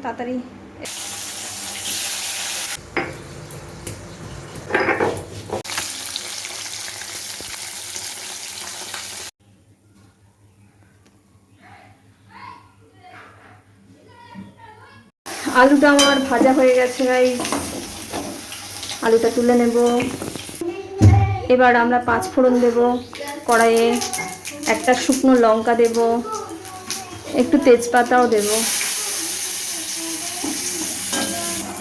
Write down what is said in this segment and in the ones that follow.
তাড়াতাড়ি আলুটা আমার ভাজা হয়ে গেছে গাইস, আলুটা তুলে নেব। এবার আমরা 5 ফোড়ন দেব কড়াইয়ে, একটা শুকনো লঙ্কা দেব, একটু তেজপাতাও দেব।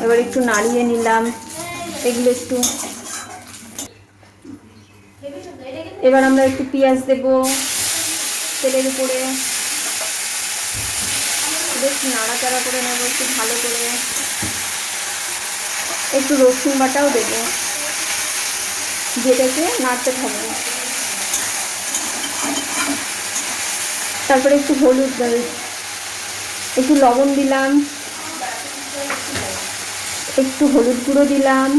এবার একটু নাড়িয়ে নিলাম এগুলো একটু। এবার আমরা একটু পেঁয়াজ দেব তেলের উপরে, বেশ নাড়াচাড়া করে নেব একটু ভালো করে। একটু রসুন বাটাও দেব, যেটাকে নাড়তে থাকবে। তারপরে একটু হলুদ দেবে, একটু লবণ দিলাম, একটু হলুদ গুঁড়ো দিলাম।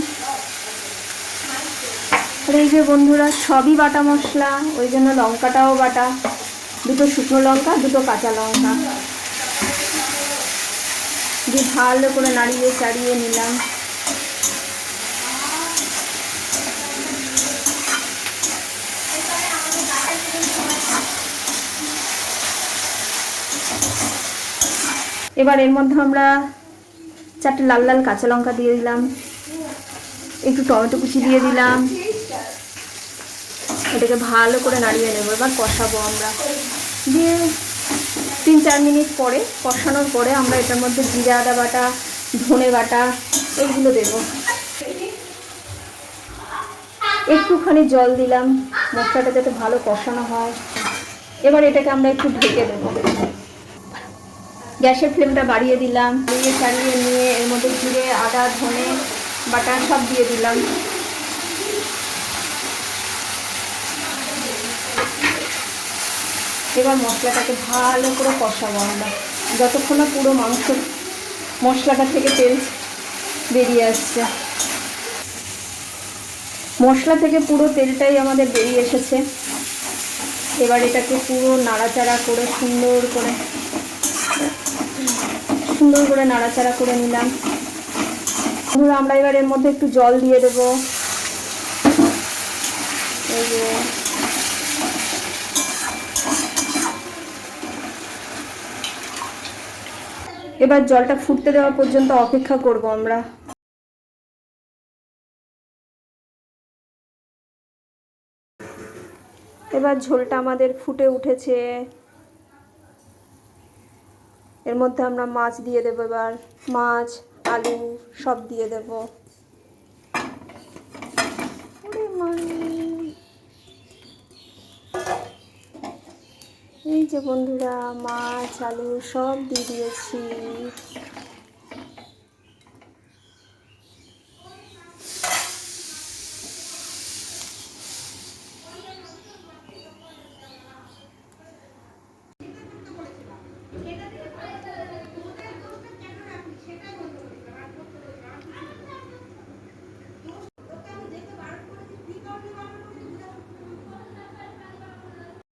আর এই যে বন্ধুরা সবই বাটা মশলা, ওই জন্য লঙ্কাটাও বাটা, দুটো শুকনো লঙ্কা, দুটো কাঁচা লঙ্কা দিয়ে ভালো করে নাড়িয়ে চাড়িয়ে নিলাম। এবার এর মধ্যে আমরা 4টে লাল লাল কাঁচা লঙ্কা দিয়ে দিলাম, একটু টমেটো কুচি দিয়ে দিলাম। এটাকে ভালো করে নাড়িয়ে নেব। এবার কষাবো আমরা, দিয়ে 3-4 মিনিট পরে কষানোর পরে আমরা এটার মধ্যে জিরা আদা বাটা, ধনে বাটা এইগুলো দেব। একটুখানি জল দিলাম মশলাটা যাতে ভালো কষানো হয়। এবার এটাকে আমরা একটু ঢেকে দেব। গ্যাসের ফ্লেমটা বাড়িয়ে দিলাম, দিয়ে চালিয়ে নিয়ে এর মধ্যে জিরে আদা ধনে বাটা সব দিয়ে দিলাম। এবার মশলাটাকে ভালো করে কষাবো আমরা, যতক্ষণ না পুরো মাংস মশলাটা থেকে তেল বেরিয়ে আসছে। মশলা থেকে পুরো তেলটাই আমাদের বেরিয়ে এসেছে। এবার এটাকে পুরো নাড়াচাড়া করে সুন্দর করে নাড়াচাড়া করে নিলাম। আমরা এবার এর মধ্যে একটু জল দিয়ে দেবো। এই যে এবার জলটা ফুটতে দেওয়া পর্যন্ত অপেক্ষা করব আমরা। এবার ঝোলটা আমাদের ফুটে উঠেছে, এর মধ্যে আমরা মাছ দিয়ে দেবো। এবার মাছ আলু সব দিয়ে দেব। এই যে বন্ধুরা মাছ আলু সব দিয়ে দিয়েছি।